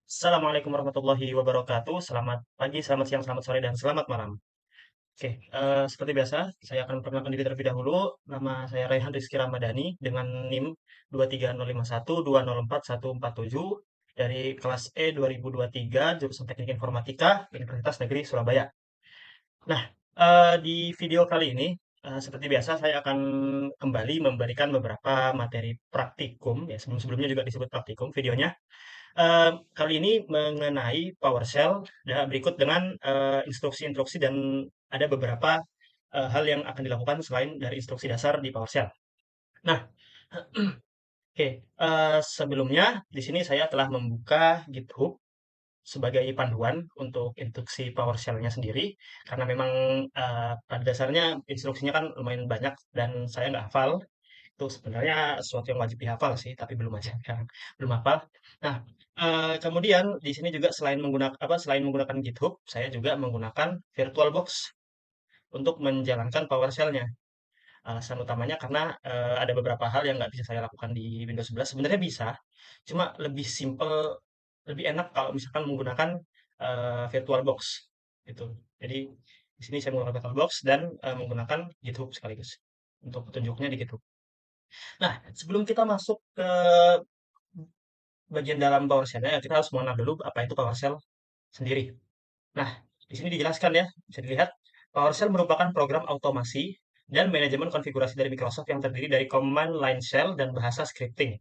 Assalamualaikum warahmatullahi wabarakatuh. Selamat pagi, selamat siang, selamat sore, dan selamat malam. Oke, seperti biasa, saya akan memperkenalkan diri terlebih dahulu. Nama saya Raihan Rizky Ramadhani dengan NIM 23051204147 dari kelas E 2023 jurusan Teknik Informatika Universitas Negeri Surabaya. Nah, di video kali ini, seperti biasa saya akan kembali memberikan beberapa materi praktikum, ya sebelum-sebelumnya juga disebut praktikum videonya. Kali ini mengenai PowerShell, dan berikut dengan instruksi-instruksi dan ada beberapa hal yang akan dilakukan selain dari instruksi dasar di PowerShell. Nah, oke, sebelumnya di sini saya telah membuka GitHub sebagai panduan untuk instruksi PowerShell-nya sendiri, karena memang pada dasarnya instruksinya kan lumayan banyak dan saya nggak hafal. Itu sebenarnya sesuatu yang wajib dihafal sih, tapi belum aja sekarang, belum hafal. Nah, kemudian di sini juga selain menggunakan GitHub, saya juga menggunakan VirtualBox untuk menjalankan PowerShell-nya. Alasan utamanya karena, ada beberapa hal yang nggak bisa saya lakukan di Windows 11, sebenarnya bisa, cuma lebih simpel, lebih enak kalau misalkan menggunakan, VirtualBox, gitu. Jadi di sini saya menggunakan VirtualBox dan, menggunakan GitHub sekaligus, untuk petunjuknya di GitHub. Nah, sebelum kita masuk ke bagian dalam PowerShell-nya, kita harus mengenal dulu apa itu PowerShell sendiri. Nah, di sini dijelaskan ya, bisa dilihat, PowerShell merupakan program otomasi dan manajemen konfigurasi dari Microsoft yang terdiri dari command line shell dan bahasa scripting.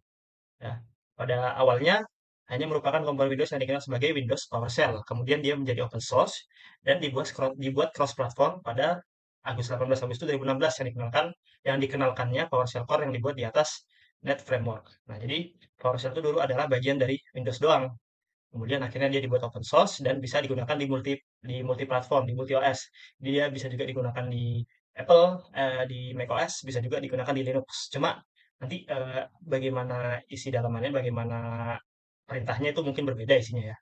Ya, pada awalnya hanya merupakan komponen Windows yang dikenal sebagai Windows PowerShell. Kemudian dia menjadi open source dan dibuat cross platform pada 18 Agustus 2016 yang dikenalkannya PowerShell Core yang dibuat di atas Net Framework. Nah, jadi PowerShell itu dulu adalah bagian dari Windows doang. Kemudian akhirnya dia dibuat open source dan bisa digunakan di multi platform, di multi OS. Dia bisa juga digunakan di Apple, di macOS, bisa juga digunakan di Linux. Cuma nanti bagaimana isi dalamannya, bagaimana perintahnya itu mungkin berbeda isinya ya.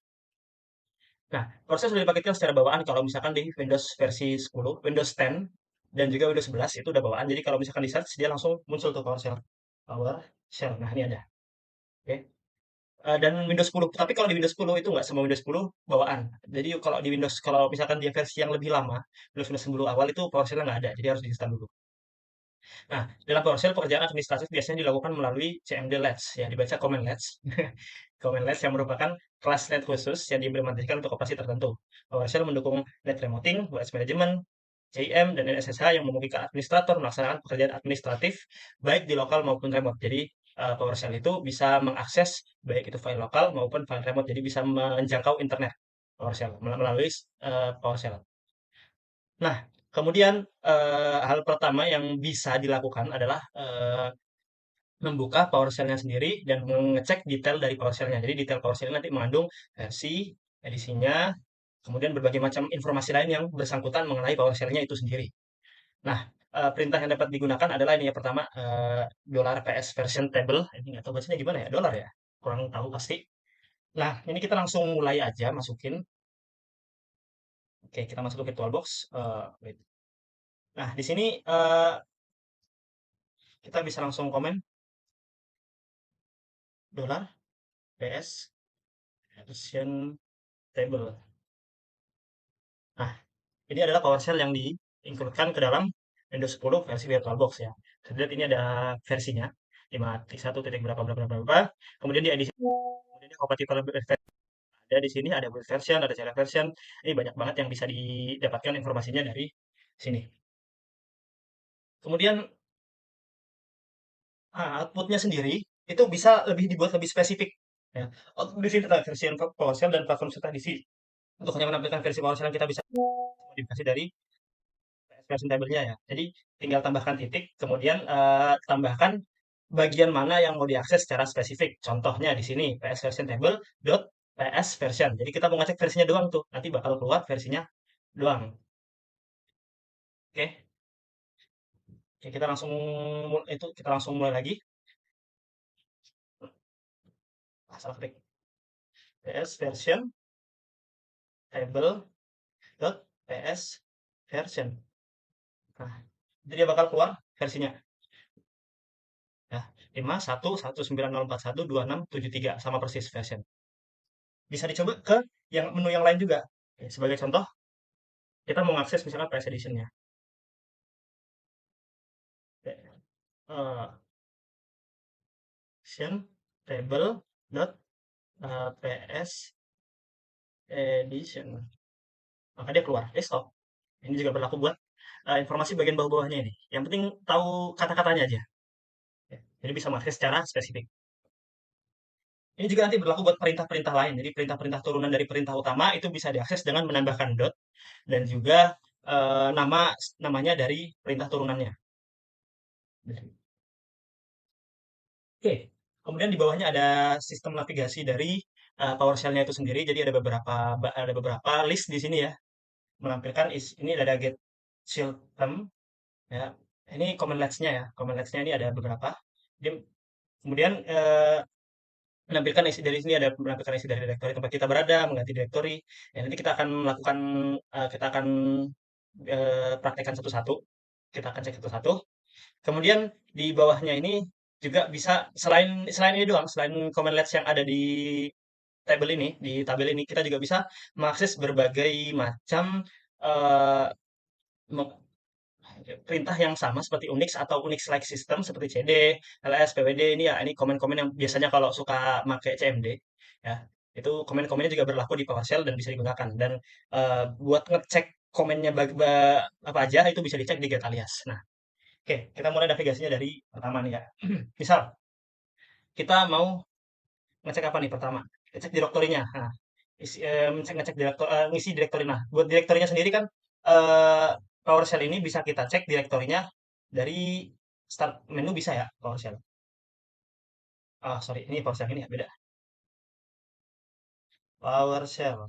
Nah, proses sudah dipaketkan secara bawaan kalau misalkan di Windows versi 10, Windows 10, dan juga Windows 11 itu udah bawaan. Jadi kalau misalkan di search dia langsung muncul tuh PowerShell. PowerShell. Nah, ini ada. Oke. Dan Windows 10. Tapi kalau di Windows 10 itu nggak semua Windows 10 bawaan. Jadi kalau misalkan dia versi yang lebih lama, Windows 10 awal itu PowerShell nggak ada. Jadi harus di-install dulu. Nah, dalam PowerShell pekerjaan administratif biasanya dilakukan melalui CMD Labs, ya dibaca Command Labs. Command Labs yang merupakan kelas net khusus yang diimplementasikan untuk operasi tertentu. PowerShell mendukung net remoting, OS management, CIM, dan NSSH yang memungkinkan administrator melaksanakan pekerjaan administratif baik di lokal maupun remote. Jadi PowerShell itu bisa mengakses baik itu file lokal maupun file remote. Jadi bisa menjangkau internet PowerShell melalui PowerShell. Nah, kemudian hal pertama yang bisa dilakukan adalah membuka PowerShell-nya sendiri dan mengecek detail dari PowerShell-nya. Jadi detail PowerShell nanti mengandung versi, edisinya, kemudian berbagai macam informasi lain yang bersangkutan mengenai PowerShell-nya itu sendiri. Nah, perintah yang dapat digunakan adalah ini ya pertama $ps version table. Ini nggak tahu bacanya gimana ya, dolar ya? Kurang tahu pasti. Nah, ini kita langsung mulai aja masukin. Oke, kita masuk ke VirtualBox. Wait. Nah, di sini kita bisa langsung komen $ps version table. Nah, ini adalah PowerShell yang di-include-kan ke dalam Windows 10 versi VirtualBox ya. Saya lihat ini ada versinya, 5.1 titik berapa berapa berapa berapa. Kemudian di edisi, kemudian di compatible version ada di sini, ada build version, ada child version. Ini banyak banget yang bisa didapatkan informasinya dari sini. Kemudian outputnya sendiri itu bisa dibuat lebih spesifik. Ya. Output di sini ada versi PowerShell dan platform serta di sini. Untuk hanya menampilkan versi PowerShell yang kita bisa modifikasi dari version table-nya ya. Jadi tinggal tambahkan titik, kemudian tambahkan bagian mana yang mau diakses secara spesifik. Contohnya di sini PS version table dot PS version. Jadi kita mau ngecek versinya doang tuh, nanti bakal keluar versinya doang. Oke, oke kita langsung mulai lagi. Salah klik. PS version table dot PS version. Nah, jadi dia bakal keluar versinya. Ya, 51.19041.2673 sama persis version. bisa dicoba ke yang menu yang lain juga. Oke, sebagai contoh, kita mau akses misalkan PS Edition-nya. Oke, edition table dot PS edition. Maka dia keluar. Stop. Ini juga berlaku buat informasi bagian bawah-bawahnya ini. Yang penting tahu kata-katanya aja. Ya, jadi bisa mengakses secara spesifik. Ini juga nanti berlaku buat perintah-perintah lain. Jadi perintah-perintah turunan dari perintah utama itu bisa diakses dengan menambahkan dot dan juga namanya dari perintah turunannya. Oke, kemudian di bawahnya ada sistem navigasi dari PowerShell-nya itu sendiri. Jadi ada beberapa list di sini ya, menampilkan ini ada get system ya. Ini commandlets-nya ya. Commandlets-nya ini ada beberapa. Dia kemudian menampilkan isi dari sini ada menampilkan isi dari direktori tempat kita berada, mengganti direktori. Ya, nanti kita akan melakukan kita akan praktekkan satu-satu. Kita akan cek satu-satu. Kemudian di bawahnya ini juga bisa selain selain ini doang, selain commandlets yang ada di tabel ini kita juga bisa mengakses berbagai macam eh, me- perintah yang sama seperti Unix atau Unix-like system seperti CD, ls, pwd ini ya ini komen-komen yang biasanya kalau suka pakai CMD ya. Itu komen-komennya juga berlaku di PowerShell dan bisa digunakan dan buat ngecek komennya apa aja itu bisa dicek di get alias. Nah, oke, kita mulai navigasinya dari pertama nih ya. Misal kita mau ngecek apa nih pertama? Ngecek direktorinya. Nah, ngecek ngisi direktori. Nah, buat direktorinya sendiri kan eh, PowerShell ini bisa kita cek direktorinya dari start menu bisa ya PowerShell. Ah, sorry, ini PowerShell ini ya beda. PowerShell.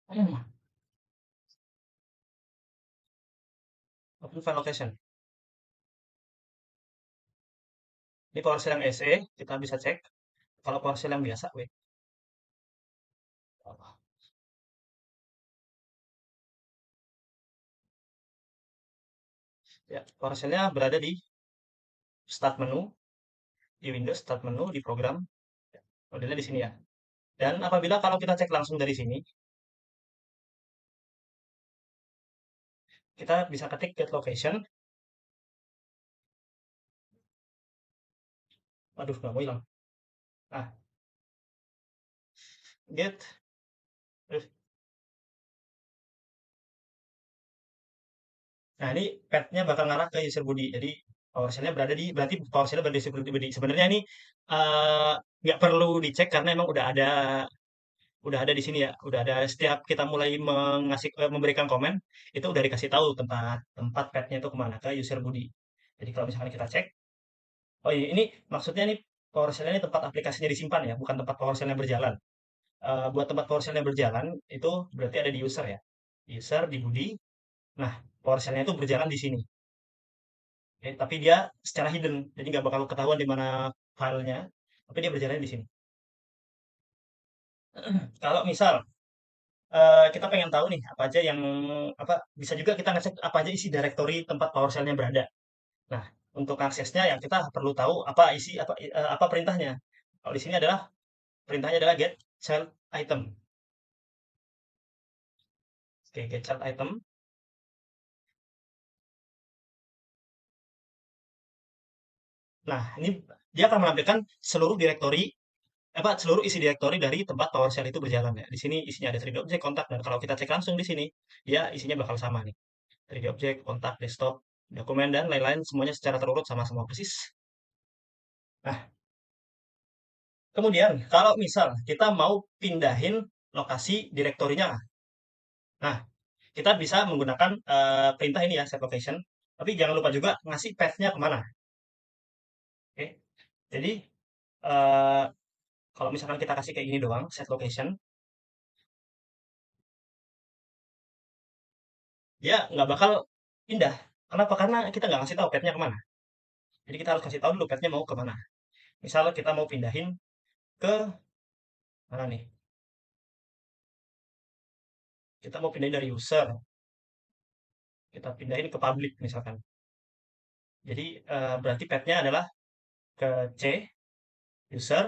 Hmm, Open file location. Ini PowerShell yang SE, kita bisa cek. Kalau PowerShell yang biasa, wait. Ya, PowerShell-nya berada di start menu, di Windows start menu, di program. Modelnya di sini ya. Dan apabila kalau kita cek langsung dari sini, kita bisa ketik get location. Waduh, nggak mau hilang. Nah, get. eh, Nah, ini path-nya bakal ngarah ke user body. Jadi PowerShell-nya berarti PowerShell-nya berada di user body. Sebenarnya ini eh, nggak perlu dicek karena emang udah ada di sini ya. Udah ada setiap kita mulai memberikan komen, itu udah dikasih tahu tempat tempat path-nya itu kemana ke user body. Jadi kalau misalkan kita cek, oh iya, ini maksudnya nih PowerShell ini tempat aplikasinya disimpan ya, bukan tempat PowerShell-nya berjalan. Buat tempat PowerShell-nya berjalan itu berarti ada di user ya. User di body. Nah, PowerShell-nya itu berjalan di sini. Tapi dia secara hidden, jadi nggak bakal ketahuan di mana filenya, tapi dia berjalan di sini. Kalau misal kita pengen tahu nih apa aja yang apa bisa juga kita ngecek apa aja isi directory tempat PowerShell-nya berada. Nah, untuk aksesnya yang kita perlu tahu apa perintahnya. Kalau di sini adalah perintahnya adalah get child item. Oke, get child item. Nah, ini dia akan menampilkan seluruh direktori seluruh isi direktori dari tempat PowerShell itu berjalan ya. Di sini isinya ada 3D object, kontak, dan kalau kita cek langsung di sini, dia isinya bakal sama nih. 3D object, kontak, desktop, dokumen, dan lain-lain semuanya secara terurut sama semua persis. Nah, kemudian kalau misal kita mau pindahin lokasi direktorinya, nah kita bisa menggunakan perintah ini ya, set location. Tapi jangan lupa juga ngasih path-nya kemana. Oke, jadi eh, kalau misalkan kita kasih kayak gini doang, set location, dia nggak bakal pindah. Kenapa? Karena kita nggak ngasih tahu path-nya kemana. Jadi kita harus kasih tahu dulu path-nya mau kemana. Misalnya kita mau pindahin ke mana nih? Kita mau pindahin dari user, kita pindahin ke public misalkan. Jadi berarti path-nya adalah ke C, user,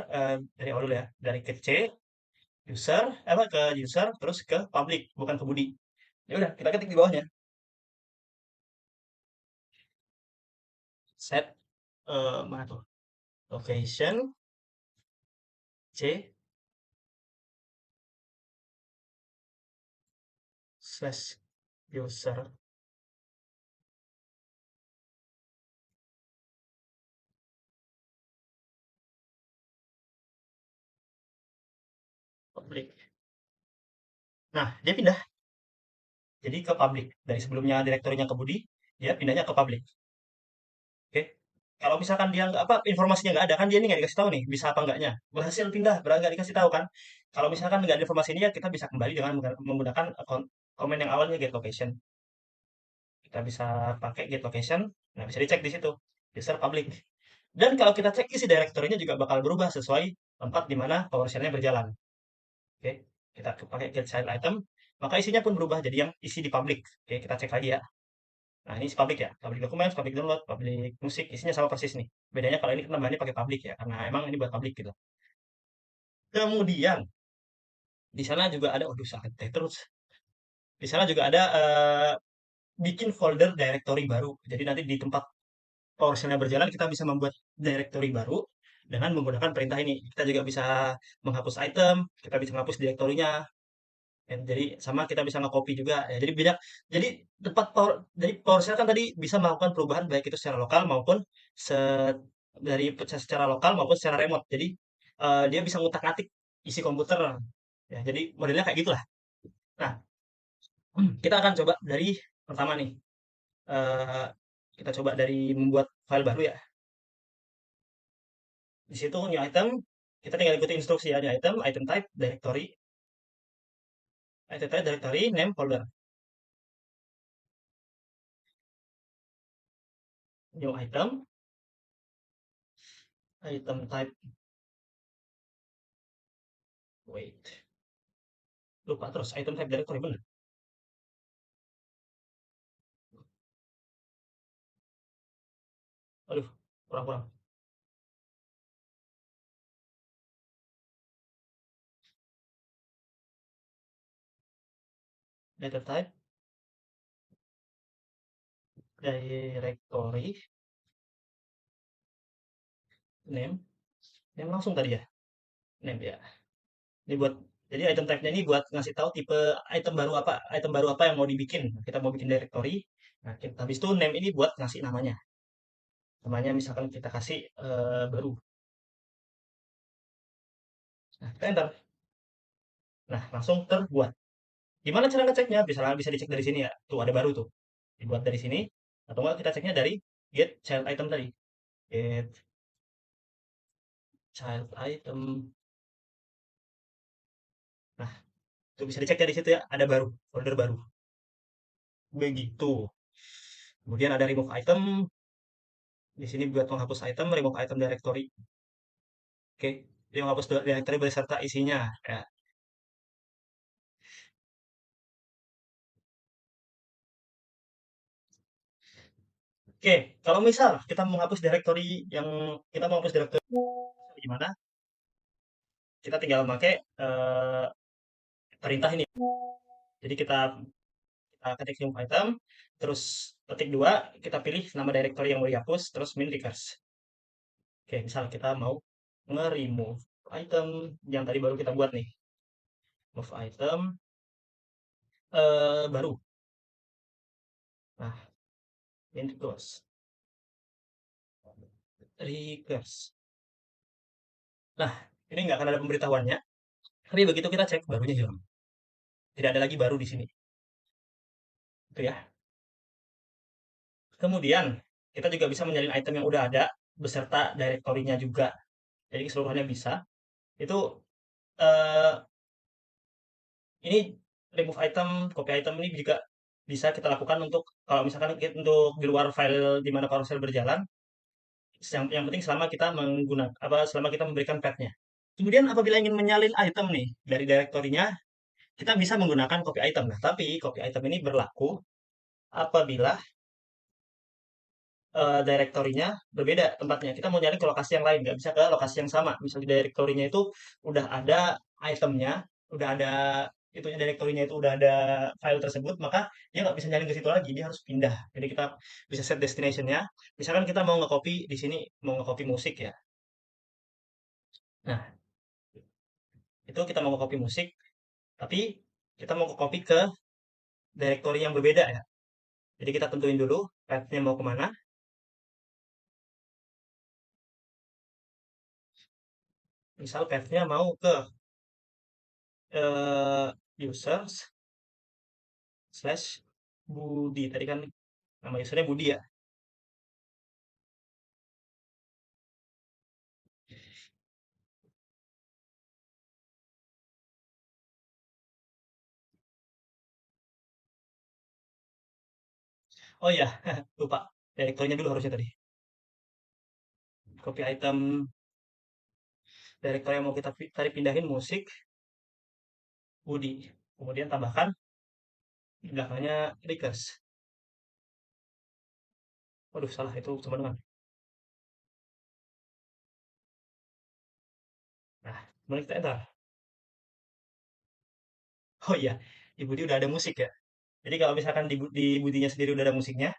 dari awal dulu ya, dari ke C, user, apa, ke user, terus ke public, bukan ke body. Ya udah, kita ketik di bawahnya, set, mana tuh, location, C, slash user, public. Nah, dia pindah jadi ke public. Dari sebelumnya direktorinya ke body, dia pindahnya ke public. Oke. Kalau misalkan dia nggak apa informasinya nggak ada kan dia ini nggak dikasih tahu nih bisa apa enggaknya. Berhasil pindah, nggak dikasih tahu kan. Kalau misalkan nggak ada informasi ini ya kita bisa kembali dengan menggunakan komen yang awalnya get location. Kita bisa pakai get location. Nah, bisa dicek di situ. User public. Dan kalau kita cek isi direktorinya juga bakal berubah sesuai tempat di mana PowerShell-nya berjalan. Oke. Kita pakai get child item, maka isinya pun berubah jadi yang isi di public. Oke, kita cek lagi ya. Nah, ini public ya, public documents, public download, public musik, isinya sama persis nih. Bedanya kalau ini nambahannya pakai public ya, karena emang ini buat public gitu. Kemudian di sana juga ada, waduh sakit teh terus. Di sana juga ada bikin folder directory baru. Jadi nanti di tempat PowerShell-nya berjalan kita bisa membuat directory baru dengan menggunakan perintah ini. Kita juga bisa menghapus item, kita bisa menghapus direktorinya. Dan jadi sama kita bisa nge-copy juga. Ya, jadi beda. Jadi dari PowerShell kan tadi bisa melakukan perubahan baik itu secara lokal maupun se secara lokal maupun secara remote. Jadi dia bisa ngutak-ngatik isi komputer. Ya, jadi modelnya kayak gitulah. Nah, kita akan coba dari pertama nih. eh, kita coba dari membuat file baru ya. Di situ new item, kita tinggal ikuti instruksi ya. New item, item type, directory, item type, directory, name, folder. New item, item type, wait. Lupa terus, item type directory bener. Aduh, kurang-kurang. Data type, directory, name, name langsung tadi ya. Name ya. Ini buat jadi item type-nya ini buat ngasih tahu tipe item baru apa yang mau dibikin. Kita mau bikin directory. Nah, habis itu name ini buat ngasih namanya. Namanya misalkan kita kasih baru. Nah, kita enter. Nah, langsung terbuat. Gimana cara ngeceknya? Bisa dicek dari sini ya. Tuh ada baru tuh. Dibuat dari sini. Atau enggak kita ceknya dari get child item tadi. Get child item. Nah, itu bisa dicek dari situ ya. Ada baru, folder baru. Begitu. Kemudian ada remove item. Di sini buat menghapus item, remove item directory. Oke. Jadi menghapus directory beserta isinya. Ya. Oke. Kalau misal kita menghapus directory yang kita menghapus directory gimana? Kita tinggal pakai perintah ini. Jadi kita ketik remove item, terus ketik dua, kita pilih nama directory yang mau dihapus, terus min recurse. Oke, misal kita mau nge-remove item yang tadi baru kita buat nih. Move item baru. Nah, min recurse. Recurse. Nah, ini nggak akan ada pemberitahuannya. Tapi begitu kita cek, barunya hilang. Tidak ada lagi baru di sini. Itu ya. Kemudian, kita juga bisa menyalin item yang udah ada beserta direktorinya juga. Jadi keseluruhannya bisa. Itu eh, ini remove item, copy item ini juga bisa kita lakukan untuk kalau misalkan untuk di luar file di mana carousel berjalan. Yang penting selama kita menggunakan apa selama kita memberikan path-nya. Kemudian apabila ingin menyalin item nih dari direktorinya, kita bisa menggunakan copy item. Nah, tapi copy item ini berlaku apabila direktorinya berbeda tempatnya. Kita mau nyari ke lokasi yang lain, nggak bisa ke lokasi yang sama. Misalnya di direktorinya itu udah ada itemnya, udah ada itunya direktorinya itu udah ada file tersebut, maka dia nggak bisa nyari ke situ lagi, dia harus pindah. Jadi kita bisa set destination-nya. Misalkan kita mau nge-copy di sini, mau nge-copy musik ya. Nah, itu kita mau nge-copy musik, tapi kita mau nge-copy ke direktori yang berbeda ya. Jadi kita tentuin dulu path-nya mau kemana. Misal path-nya mau ke users slash Budi. Tadi kan nama usernya Budi ya. Oh iya, lupa. Direkturnya dulu harusnya tadi. Copy item direktur yang mau kita tadi pindahin musik Budi. Kemudian tambahkan di belakangnya request. Waduh, salah itu teman-teman. Nah, kemudian kita enter. Oh iya, di Budi udah ada musik ya. Jadi kalau misalkan di Budinya sendiri udah ada musiknya,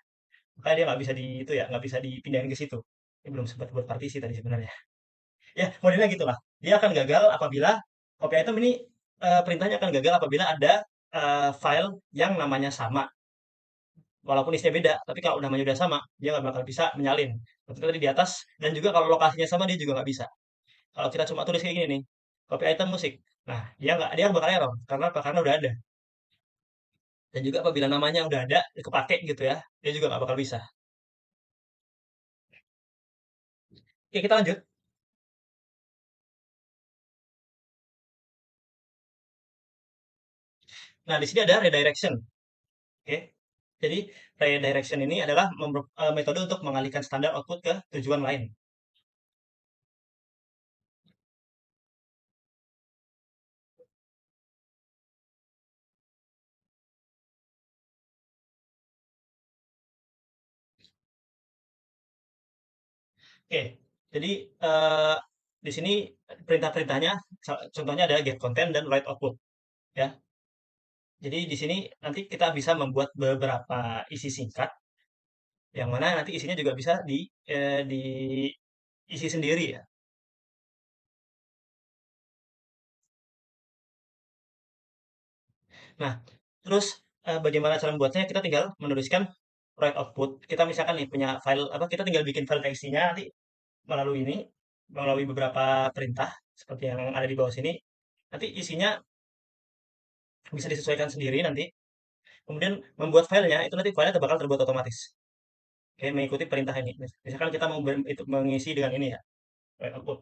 maka dia nggak bisa di itu ya, nggak bisa dipindahin ke situ. Ini belum sempat buat partisi tadi sebenarnya. Ya, modelnya gitulah. Dia akan gagal apabila copy item ini perintahnya akan gagal apabila ada file yang namanya sama. Walaupun isinya beda, tapi kalau namanya udah sama, dia nggak bakal bisa menyalin. Seperti tadi di atas, dan juga kalau lokasinya sama, dia juga nggak bisa. Kalau kita cuma tulis kayak gini nih, copy item musik. Nah, dia bakal error. Karena apa? Karena udah ada. Dan juga apabila namanya udah ada, kepake gitu ya, dia juga nggak bakal bisa. Oke, kita lanjut. Nah, di sini ada redirection. Oke. Jadi, redirection ini adalah metode untuk mengalihkan standar output ke tujuan lain. Oke, jadi di sini perintah-perintahnya, contohnya ada get content dan write output, ya. Jadi di sini nanti kita bisa membuat beberapa isi singkat, yang mana nanti isinya juga bisa diisi sendiri ya. Nah, terus bagaimana cara membuatnya? Kita tinggal menuliskan write output. Kita misalkan nih punya file apa? Kita tinggal bikin file teksinya nanti melalui ini, melalui beberapa perintah seperti yang ada di bawah sini. Nanti isinya bisa disesuaikan sendiri nanti. Kemudian membuat filenya itu nanti filenya bakal terbuat otomatis. Oke, mengikuti perintah ini. Misalkan kita mau itu mengisi dengan ini ya, write output.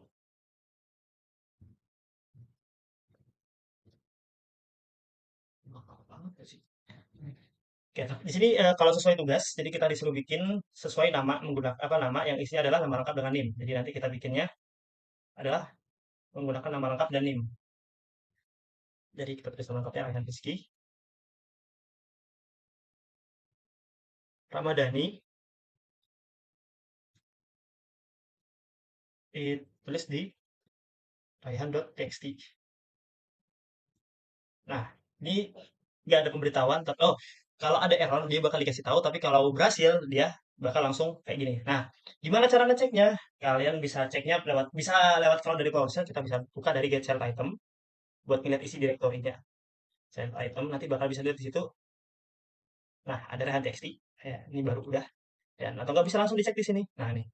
Banget gak sih? Oke, di sini kalau sesuai tugas, jadi kita disuruh bikin sesuai nama menggunakan apa nama yang isinya adalah nama lengkap dengan NIM. Jadi nanti kita bikinnya adalah menggunakan nama lengkap dan NIM. Jadi kita tulis nama lengkapnya Raihan Rizky, Ramadhani, ditulis di raihan.txt. Nah, ini nggak ada pemberitahuan, tapi oh kalau ada error dia bakal dikasih tahu, tapi kalau berhasil dia bakal langsung kayak gini. Nah, gimana cara ngeceknya? Kalian bisa ceknya lewat kalau dari PowerShell kita bisa buka dari get child item buat ngeliat isi direktorinya. Child item nanti bakal bisa lihat di situ. Nah, ada Rehan TXT. Ya, ini baru udah. Dan atau nggak bisa langsung dicek di sini. Nah, nih.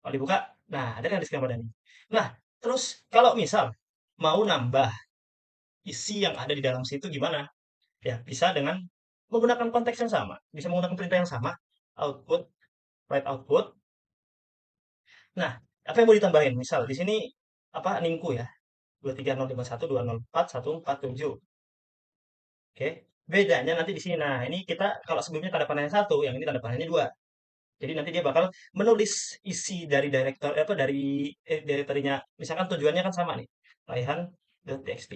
Kalau dibuka, nah ada kan di Ramadhani. Nah, terus kalau misal mau nambah isi yang ada di dalam situ gimana? Ya, bisa dengan menggunakan konteks yang sama, bisa menggunakan perintah yang sama, output, write output. Nah, apa yang mau ditambahin? Misal di sini apa ningku ya, 23051 204 147. Oke. Bedanya nanti di sini. Nah, ini kita kalau sebelumnya tanda panahnya satu, yang ini tanda panahnya dua. Jadi nanti dia bakal menulis isi dari direktor apa dari direktorinya. Misalkan tujuannya kan sama nih. Raihan.txt.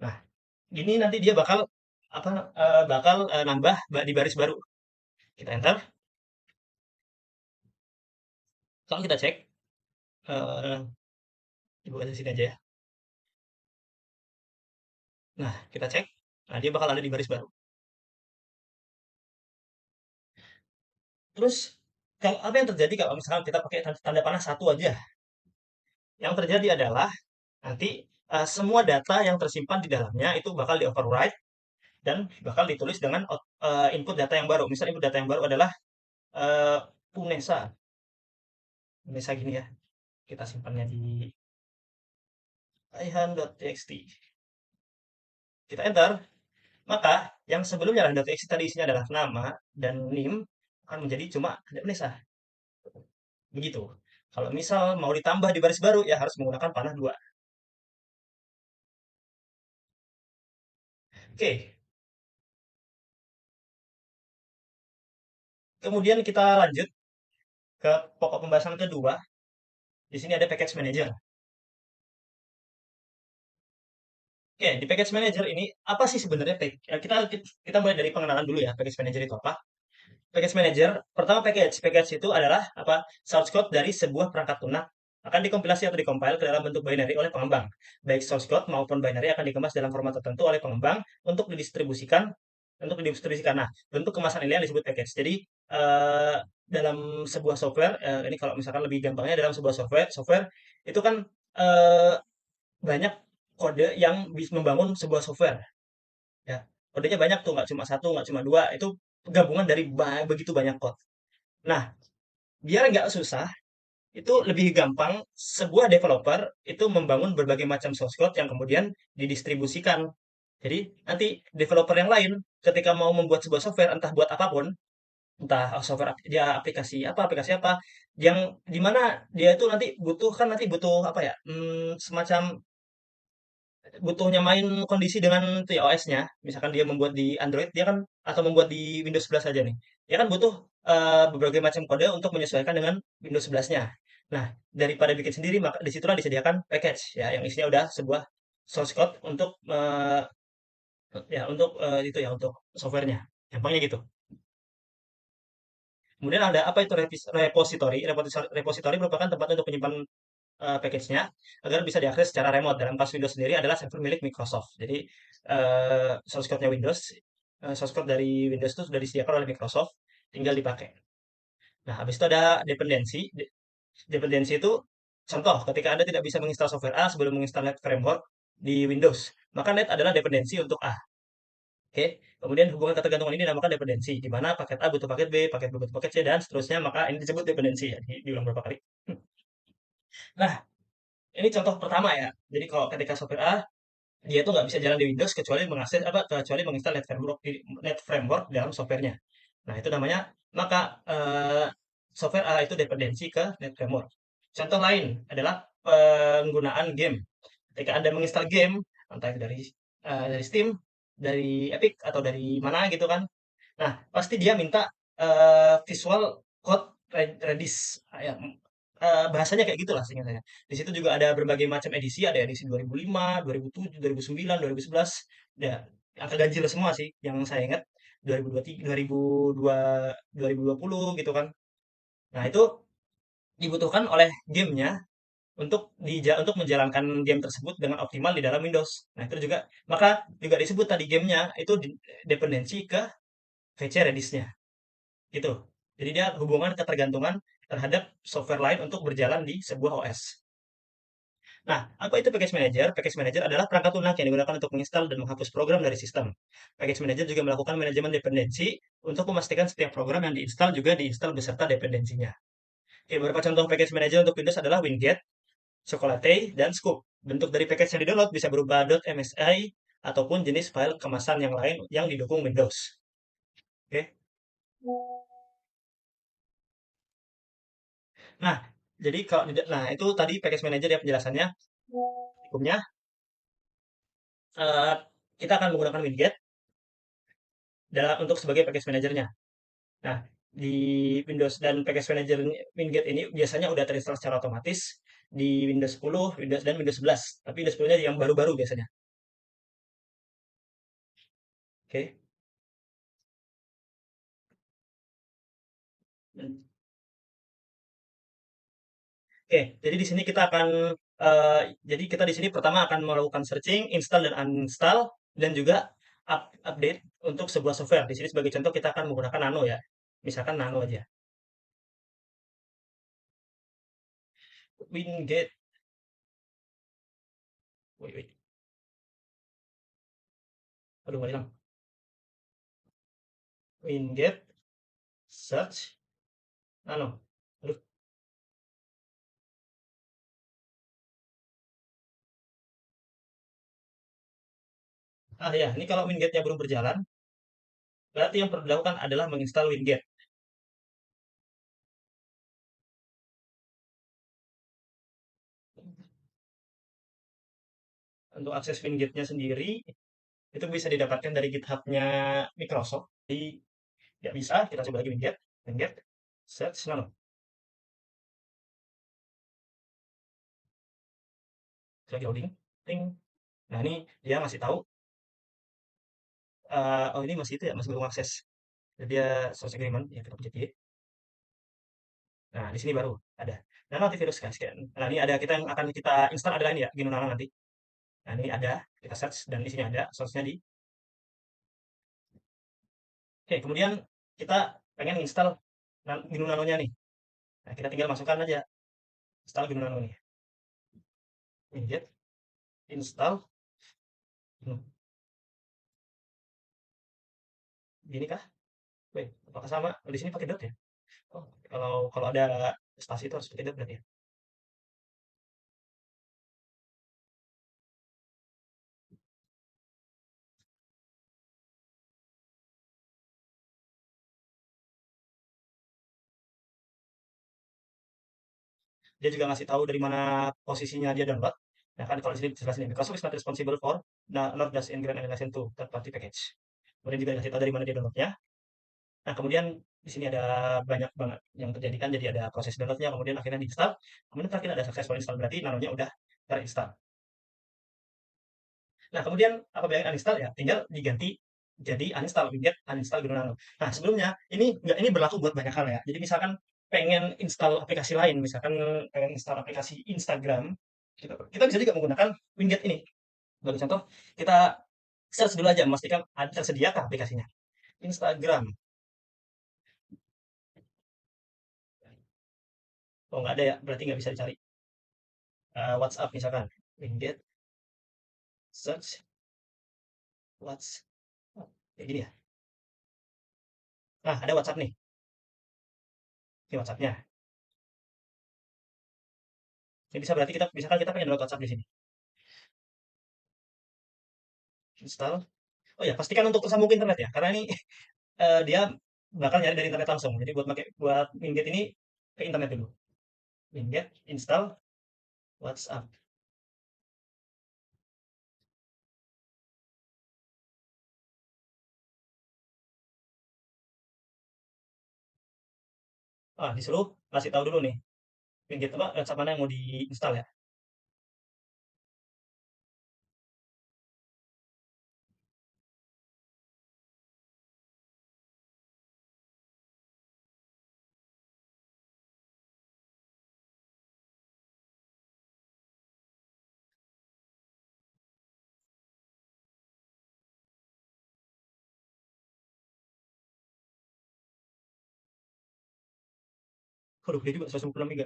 Nah, ini nanti dia bakal apa bakal nambah di baris baru. Kita enter. Kalau kita cek, eh ibu di sini aja ya. Nah, kita cek. Nah, dia bakal ada di baris baru. Terus, kalau apa yang terjadi kalau misalkan kita pakai tanda panah satu aja? Yang terjadi adalah nanti semua data yang tersimpan di dalamnya itu bakal di-overwrite dan bakal ditulis dengan input data yang baru. Misal input data yang baru adalah eh, Unesa. Unesa gini ya. Kita simpannya di ihan.txt. Kita enter. Maka yang sebelumnya random.txt tadi isinya adalah nama dan nim akan menjadi cuma ada Unesa. Begitu. Kalau misal mau ditambah di baris baru ya harus menggunakan panah dua. Oke, kemudian kita lanjut ke pokok pembahasan kedua. Di sini ada package manager. Oke, di package manager ini apa sih sebenarnya kita mulai dari pengenalan dulu ya. Package manager itu apa? Package manager, pertama package. Package itu adalah apa? Source code dari sebuah perangkat lunak akan dikompilasi atau dikompil ke dalam bentuk binary oleh pengembang. Baik source code maupun binary akan dikemas dalam format tertentu oleh pengembang untuk didistribusikan. Nah, bentuk kemasan ini yang disebut package. Jadi dalam sebuah software, ini kalau misalkan lebih gampangnya dalam sebuah software itu kan eh, banyak kode yang bisa membangun sebuah software. Ya, kodenya banyak tuh, nggak cuma satu, nggak cuma dua. Itu gabungan dari begitu banyak kode. Nah, biar nggak susah, itu lebih gampang sebuah developer itu membangun berbagai macam source code yang kemudian didistribusikan. Jadi nanti developer yang lain ketika mau membuat sebuah software entah buat apapun, entah software dia aplikasi apa yang dimana dia itu nanti butuh apa ya, semacam butuhnya main kondisi dengan itu ya OS-nya. Misalkan dia membuat di Android, dia kan atau membuat di Windows 11 saja nih. Dia kan butuh berbagai macam kode untuk menyesuaikan dengan Windows 11-nya. Nah, daripada bikin sendiri, maka disitulah disediakan package ya yang isinya udah sebuah source code untuk itu ya untuk softwarenya. Gampangnya gitu. Kemudian ada apa itu repository? Repository merupakan tempat untuk menyimpan package-nya agar bisa diakses secara remote. Dalam kasus Windows sendiri adalah server milik Microsoft. Jadi source code dari Windows itu sudah disediakan oleh Microsoft, tinggal dipakai. Nah, habis itu ada dependensi. Dependensi itu contoh ketika Anda tidak bisa menginstal software A sebelum menginstal Net Framework di Windows, maka Net adalah dependensi untuk A. Oke, kemudian hubungan ketergantungan ini dinamakan dependensi, di mana paket A butuh paket B butuh paket C, dan seterusnya, maka ini disebut dependensi ya, diulang berapa kali. Nah, ini contoh pertama ya. Jadi kalau ketika software A dia itu nggak bisa jalan di Windows kecuali menginstal Net Framework dalam softwarenya. Nah, itu namanya maka software A itu dependensi ke Net Framework. Contoh lain adalah penggunaan game. Ketika Anda menginstal game, entah itu dari Steam, dari Epic atau dari mana gitu kan. Nah, pasti dia minta visual code Redis. Ya, bahasanya kayak gitulah seingat saya. Di situ juga ada berbagai macam edisi, ada edisi 2005, 2007, 2009, 2011. Ya, angka ganjil semua sih yang saya ingat. 2023, 2002, 2020 gitu kan. Nah, itu dibutuhkan oleh gamenya untuk menjalankan game tersebut dengan optimal di dalam Windows. Nah, itu juga maka juga disebut tadi gamenya itu dependensi ke VC Redis-nya. Gitu. Jadi dia hubungan ketergantungan terhadap software lain untuk berjalan di sebuah OS. Nah, apa itu package manager? Package manager adalah perangkat lunak yang digunakan untuk menginstal dan menghapus program dari sistem. Package manager juga melakukan manajemen dependensi untuk memastikan setiap program yang diinstal juga diinstal beserta dependensinya. Oke, beberapa contoh package manager untuk Windows adalah Winget, Chocolate, dan Scoop. Bentuk dari package yang di-download bisa berupa .msi ataupun jenis file kemasan yang lain yang didukung Windows. Oke. Nah, jadi itu tadi package manager ya penjelasannya. Hukumnya, eh, kita akan menggunakan Winget untuk sebagai package manajernya. Nah, di Windows dan package manager Winget ini biasanya udah terinstall secara otomatis di Windows 10, Windows dan Windows 11. Tapi Windows 10-nya yang baru-baru biasanya. Oke. Oke, jadi di sini kita akan jadi kita di sini pertama akan melakukan searching, install dan uninstall dan juga update untuk sebuah software. Di sini sebagai contoh kita akan menggunakan Nano ya. Misalkan Nano aja. Wingate. Wait, wait. Aduh, nggak hilang. Wingate search Nano. Aduh. Ah ya, ini kalau Wingate-nya belum berjalan, berarti yang perlu dilakukan adalah menginstal Wingate. Untuk akses Wingate-nya sendiri, itu bisa didapatkan dari GitHub-nya Microsoft. Jadi, nggak bisa, kita coba lagi Wingate. Wingate search Nano. Lagi loading. Ting. Nah, ini dia masih tahu, oh ini masih itu ya, masih belum akses. Jadi dia source agreement, ya kita pencet Y. Nah, di sini baru ada. Nano antivirus guys. Nah, ini ada kita yang akan kita install adalah ini ya, GNU Nano nanti. Nah, ini ada, kita search dan di sini ada source-nya di. Oke, kemudian kita pengen install GNU Nano-nya nih. Nah, kita tinggal masukkan aja install GNU Nano nih. Immediate install. Gini kah? Wait, apakah sama? Oh, di sini pakai dot ya? Oh, kalau kalau ada spasi itu harus pakai dot berarti ya. Dia juga ngasih tahu dari mana posisinya dia download. Nah, kan kalau di sini dijelasin Microsoft is not responsible for nor does integrate any license to third party package. Kemudian juga ngasih tahu dari mana dia downloadnya. Nah, kemudian di sini ada banyak banget yang terjadi kan. Jadi ada proses downloadnya, kemudian akhirnya diinstal. Kemudian terakhir ada successful install berarti nanonya udah terinstall. Nah, kemudian apabila yang uninstall ya tinggal diganti jadi uninstall, get uninstall gitu. Nah, sebelumnya ini berlaku buat banyak hal ya. Jadi misalkan pengen install aplikasi lain, misalkan pengen install aplikasi Instagram, kita bisa juga menggunakan Winget ini. Sebagai contoh, kita search dulu aja memastikan ada tersediakah aplikasinya. Instagram. Oh, nggak ada ya, berarti nggak bisa dicari. WhatsApp misalkan. Winget search WhatsApp. Kayak gini ya. Nah, ada WhatsApp nih. Ini WhatsApp-nya. Ini bisa berarti kita misalkan kita pengen download WhatsApp di sini. Install. Oh ya, pastikan untuk tersambung ke internet ya, karena ini dia bakal nyari dari internet langsung. Jadi buat Winget ini ke internet dulu. Winget install WhatsApp. Ah, disuruh kasih tahu dulu nih. Winget apa WhatsApp mana yang mau diinstal ya. Waduh, dia juga 196 MB.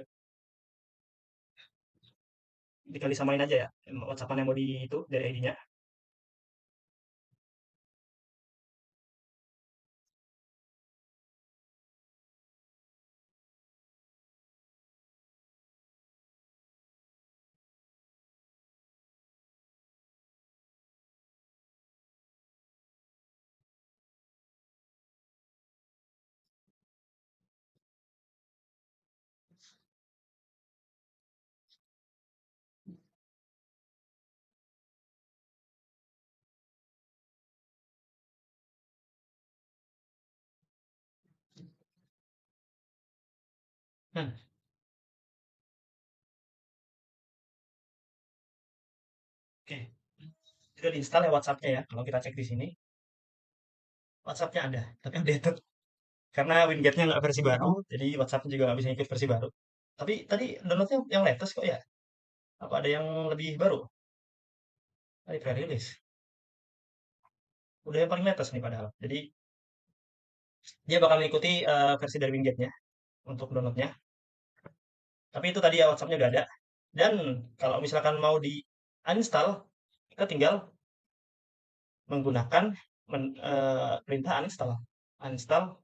Dikali samain aja ya. WhatsApp mana yang mau di itu dari ID-nya. Nah, oke. Sudah diinstal ya WhatsApp-nya ya. Kalau kita cek di sini, WhatsApp-nya ada, tapi updated. Karena Winget-nya nggak versi baru, jadi WhatsApp juga nggak bisa ikut versi baru. Tapi tadi downloadnya yang latest kok ya? Apa ada yang lebih baru? Tadi pre-release. Udah yang paling latest nih padahal. Jadi dia bakal mengikuti versi dari Wingate-nya untuk downloadnya. Tapi itu tadi ya WhatsApp-nya udah ada. Dan kalau misalkan mau di uninstall, kita tinggal menggunakan perintah uninstall. Uninstall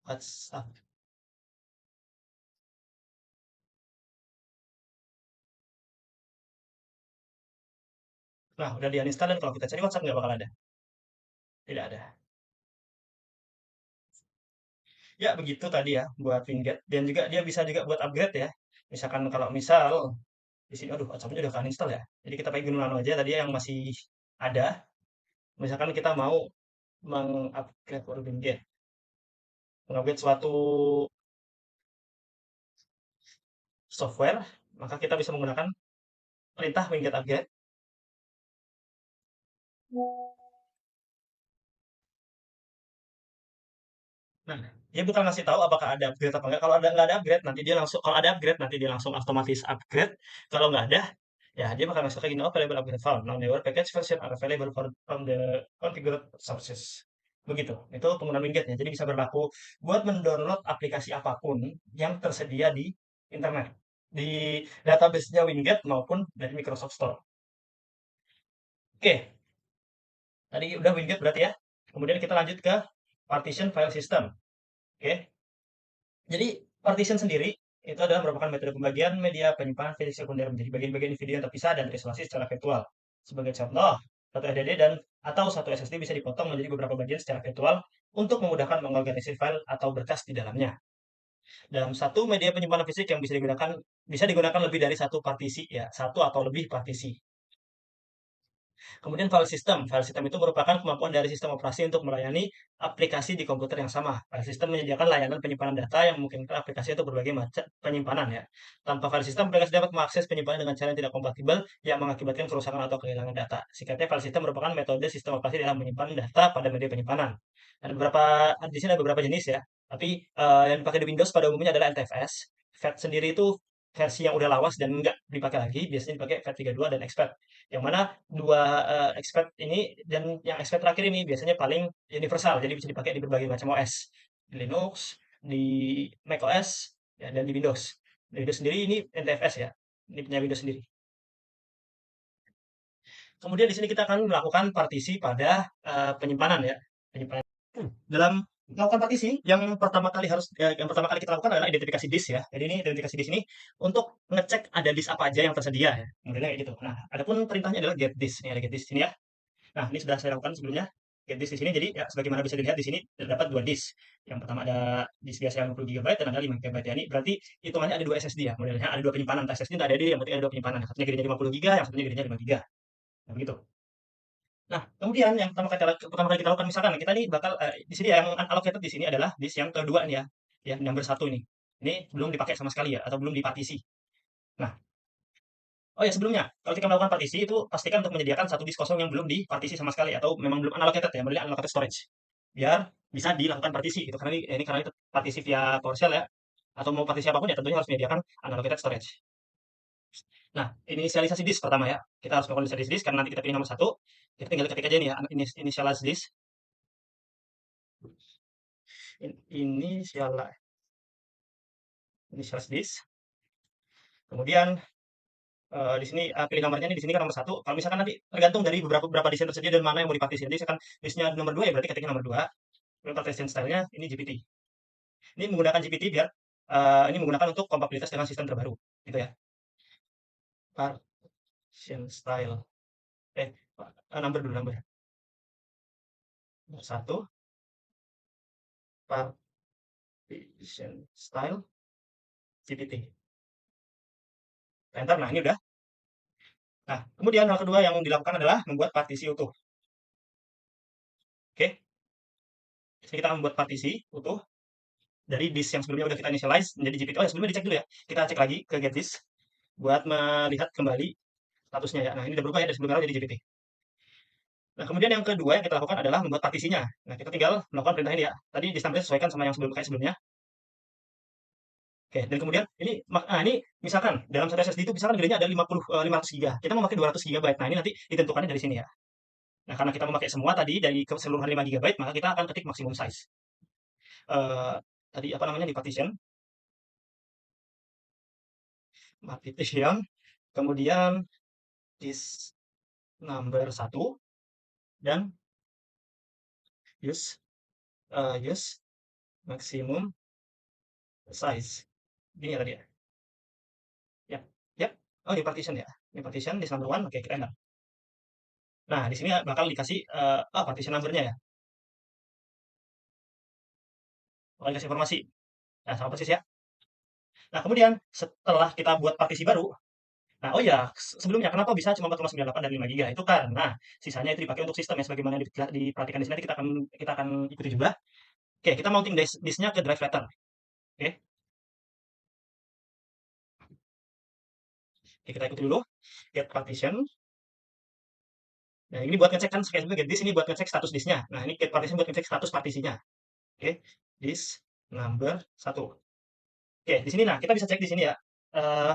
WhatsApp. Nah, udah di uninstall dan kalau kita cari WhatsApp nggak bakal ada. Tidak ada. Ya, begitu tadi ya buat Wingate. Dan juga dia bisa juga buat upgrade ya. Misalkan kalau misal di sini, aduh, WhatsApp-nya udah uninstall ya. Jadi kita pakai Gunung Nano aja tadi yang masih ada. Misalkan kita mau mengupgrade Wingate, mengupgrade suatu software, maka kita bisa menggunakan perintah Wingate upgrade. Nah, dia bakal ngasih tahu apakah ada upgrade apa enggak. Kalau ada nggak ada upgrade, nanti dia langsung kalau ada upgrade nanti dia langsung otomatis upgrade. Kalau nggak ada, ya dia bakal ngasih kayak gini, oh, available upgrade found. Now your package version are available from the configured sources. Begitu. Itu penggunaan Wingate-nya. Jadi bisa berlaku buat mendownload aplikasi apapun yang tersedia di internet. Di database-nya Wingate maupun dari Microsoft Store. Oke, tadi udah Wingate berarti ya. Kemudian kita lanjut ke partition file system. Oke. Jadi partition sendiri itu adalah merupakan metode pembagian media penyimpanan fisik sekunder menjadi bagian-bagian video yang terpisah dan terisolasi secara virtual. Sebagai contoh, satu HDD dan atau satu SSD bisa dipotong menjadi beberapa bagian secara virtual untuk memudahkan mengorganisir file atau berkas di dalamnya. Dalam satu media penyimpanan fisik yang bisa digunakan lebih dari satu partisi ya, satu atau lebih partisi. Kemudian file system. File system itu merupakan kemampuan dari sistem operasi untuk melayani aplikasi di komputer yang sama. File system menyediakan layanan penyimpanan data yang memungkinkan aplikasi untuk berbagai macam penyimpanan ya. Tanpa file system, aplikasi dapat mengakses penyimpanan dengan cara yang tidak kompatibel yang mengakibatkan kerusakan atau kehilangan data. Singkatnya, file system merupakan metode sistem operasi dalam menyimpan data pada media penyimpanan. Di sini ada beberapa jenis ya. Tapi yang dipakai di Windows pada umumnya adalah NTFS. FAT sendiri itu versi yang udah lawas dan nggak dipakai lagi, biasanya dipakai FAT32 dan Expert. Yang mana dua expert ini dan yang expert terakhir ini biasanya paling universal, jadi bisa dipakai di berbagai macam OS, di Linux, di macOS, ya, dan di Windows. Di Windows sendiri ini NTFS ya, ini punya Windows sendiri. Kemudian di sini kita akan melakukan partisi pada penyimpanan ya, penyimpanan. Dalam melakukan partisi, yang pertama kali kita lakukan adalah identifikasi disk ya. Jadi ini identifikasi disk ini untuk ngecek ada disk apa aja yang tersedia ya. Modelnya kayak gitu. Nah, adapun perintahnya adalah get disk. Ini ada get disk sini ya. Nah, ini sudah saya lakukan sebelumnya. Get disk di sini. Jadi ya sebagaimana bisa dilihat di sini terdapat dua disk. Yang pertama ada disk biasa yang 60 GB dan ada 5 GB ya. Ini berarti hitungannya ada dua SSD ya. Modelnya ada dua penyimpanan. SSD tidak ada yang penting ada dua penyimpanan. Yang satunya gedenya 50 GB, yang satunya gedenya 5 GB. Nah, begitu. Nah, kemudian yang pertama kali kita lakukan misalkan kita nih bakal di sini ya, yang unallocated di sini adalah disk yang kedua nih ya, yang number satu ini. Ini belum dipakai sama sekali ya, atau belum dipartisi. Nah, oh ya sebelumnya, kalau kita melakukan partisi itu pastikan untuk menyediakan satu disk kosong yang belum dipartisi sama sekali atau memang belum unallocated ya, modelnya unallocated storage. Biar bisa dilakukan partisi gitu. Karena ini partisi via PowerShell ya, atau mau partisi apapun ya tentunya harus menyediakan unallocated storage. Nah, inisialisasi disk pertama ya. Kita harus melakukan inisialisasi disk karena nanti kita pilih nomor satu. Kita tinggal ketik aja nih ya, inisialis disk. Inisial inisialis disk. Kemudian di sini pilih nomornya nih di sini kan nomor satu. Kalau misalkan nanti tergantung dari beberapa disk yang tersedia dan mana yang mau dipartisin. Jadi misalkan disknya nomor dua ya berarti ketiknya nomor dua. Kemudian partition stylenya ini GPT. Ini menggunakan GPT biar ini menggunakan untuk kompatibilitas dengan sistem terbaru, gitu ya. Partition style. Number dulu number. Nomor satu. Partition style GPT. Enter. Nah ini udah. Nah kemudian hal kedua yang dilakukan adalah membuat partisi utuh. Oke. Jadi kita akan membuat partisi utuh dari disk yang sebelumnya udah kita initialize menjadi GPT. Oh ya sebelumnya dicek dulu ya. Kita cek lagi ke get disk buat melihat kembali statusnya ya. Nah ini udah berubah ya dari sebelumnya jadi GPT. Nah kemudian yang kedua yang kita lakukan adalah membuat partisinya. Nah kita tinggal melakukan perintah ini ya. Tadi disk sesuaikan sama yang kayak sebelumnya. Oke, dan kemudian ini misalkan dalam satu SSD itu misalkan gedenya ada 500 giga, kita mau pakai 200 gigabyte. Nah, ini nanti ditentukannya dari sini ya. Nah, karena kita memakai semua tadi dari keseluruhan 5 gigabyte, maka kita akan ketik maksimum size. Eh, Tadi apa namanya di partition, kemudian disk number satu dan use maximum size. Ini ya tadi ya. Ya, ya. Oh, di partition ya. Ini partition disk number one. Oke, kita enter. Nah, di sini bakal dikasih partition number-nya ya. Bakal dikasih informasi. Nah, sama persis ya. Nah, kemudian setelah kita buat partisi baru, nah, oh ya, sebelumnya kenapa bisa cuma 4,98 dan 5 giga? Itu karena sisanya itu dipakai untuk sistem ya, sebagaimana diperhatikan di sini nanti kita akan ikuti juga. Oke, kita mounting disknya ke drive letter. Oke, oke, kita ikuti dulu. Get partition. Nah, ini buat ngecek kan sekali get disk ini buat ngecek status disknya. Nah, ini get partition buat ngecek status partisinya. Oke, disk number satu. Oke, di sini nah kita bisa cek di sini ya. Eh,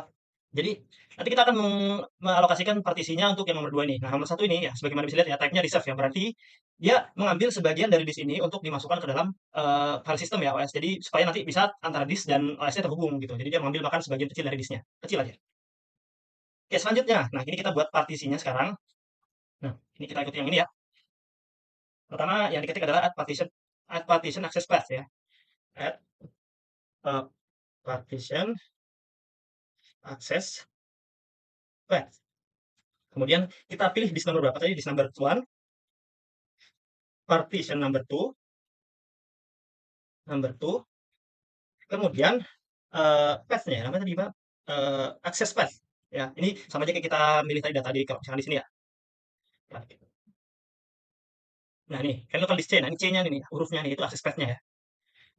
jadi nanti kita akan mengalokasikan partisinya untuk yang nomor 2 ini. Nah, nomor satu ini ya, sebagaimana bisa lihat ya, type-nya reserve ya, berarti dia mengambil sebagian dari disk ini untuk dimasukkan ke dalam file system ya, OS. Jadi supaya nanti bisa antara disk dan OS-nya terhubung gitu. Jadi dia mengambil bahkan sebagian kecil dari disknya, kecil aja. Oke, selanjutnya, nah ini kita buat partisinya sekarang. Nah, ini kita ikuti yang ini ya. Pertama yang diketik adalah add partition access path ya. Add partition access path. Kemudian kita pilih disk number berapa tadi? Disk number 1, partition number two, kemudian path-nya ya, namanya tadi Pak, access path. Ya, ini sama aja kayak kita milih tadi data di kalau misalkan di sini ya. Nah, nah ini kan local disk C, nah ini C-nya nih, hurufnya nih itu access path-nya ya.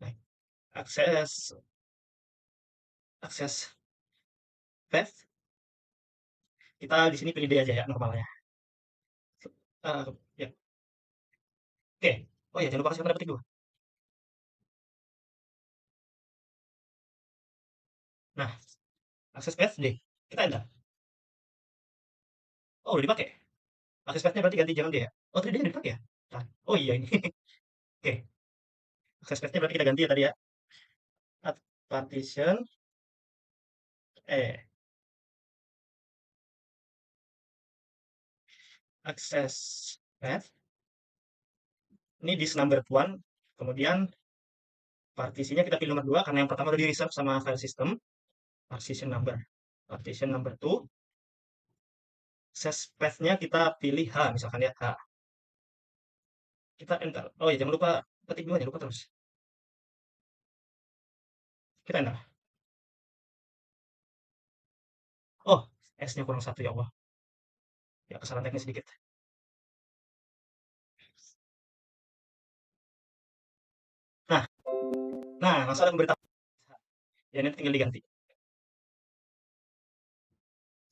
Nah, access path, kita di sini pilih D aja ya normalnya. Ya, oke. Oh ya, jangan lupa kasih tanda petik dulu. Nah, access path D, kita enter. Oh, udah dipakai. Access path-nya berarti ganti jangan D ya. Oh, tadi D yang dipakai ya? Nah, oh iya ini. Oke, access path-nya berarti kita ganti ya tadi ya. Add partition access path. Ini disk number one, kemudian partisinya kita pilih nomor 2 karena yang pertama udah di reserve sama file system. Partition number 2, access path-nya kita pilih H misalkan ya, H. Kita enter. Oh ya, jangan lupa ketik 2, jangan lupa terus. Kita enter. Oh, S-nya kurang 1 ya Allah. Ya, kesalahan teknis sedikit. Nah, langsung ada pemberitahuan. Ya, ini tinggal diganti.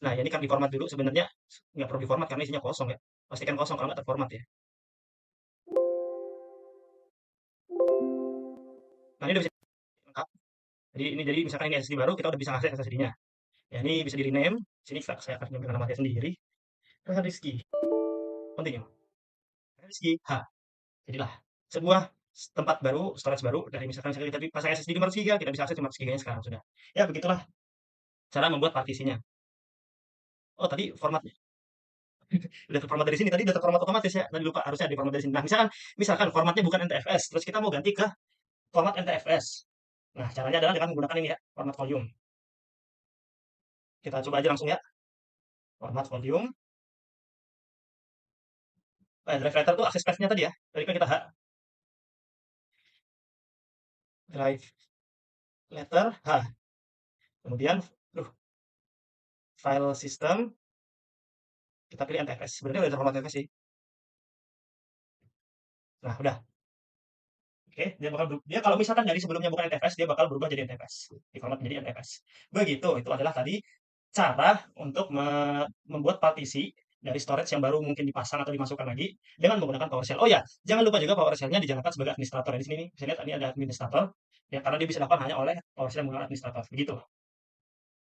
Nah, ya ini kan diformat dulu. Sebenarnya nggak perlu diformat karena isinya kosong ya. Pastikan kosong kalau nggak terformat ya. Nah, ini udah bisa lengkap. Jadi misalkan ini SSD baru, kita udah bisa akses SSD-nya. Ya, ini bisa di-rename. Sini saya akan menyampaikan nama saya sendiri. Rizky. Continue. Rizky H. Jadilah sebuah tempat baru, storage baru dari misalkan saya tadi pasang SSD 500 GB, kita bisa akses 500 GB-nya sekarang sudah. Ya, begitulah cara membuat partisinya. Oh, tadi formatnya udah terformat dari sini. Tadi udah terformat otomatis ya. Tadi lupa harusnya diformat dari sini. Nah, misalkan formatnya bukan NTFS, terus kita mau ganti ke format NTFS. Nah, caranya adalah dengan menggunakan ini ya, format volume. Kita coba aja langsung ya. Format volume. Drive letter tuh akses path-nya tadi ya. Tadi kan kita drive letter Kemudian file system kita pilih NTFS. Sebenarnya udah terformat NTFS sih. Nah, udah. Oke, dia kalau misalkan dari sebelumnya bukan NTFS, dia bakal berubah jadi NTFS. Diformat menjadi NTFS. Begitu, itu adalah tadi cara untuk membuat partisi dari storage yang baru mungkin dipasang atau dimasukkan lagi dengan menggunakan PowerShell. Oh ya, jangan lupa juga PowerShell-nya dijalankan sebagai administrator. Di sini nih, bisa lihat ini ada administrator, ya karena dia bisa dilakukan hanya oleh PowerShell yang menggunakan administrator, begitu.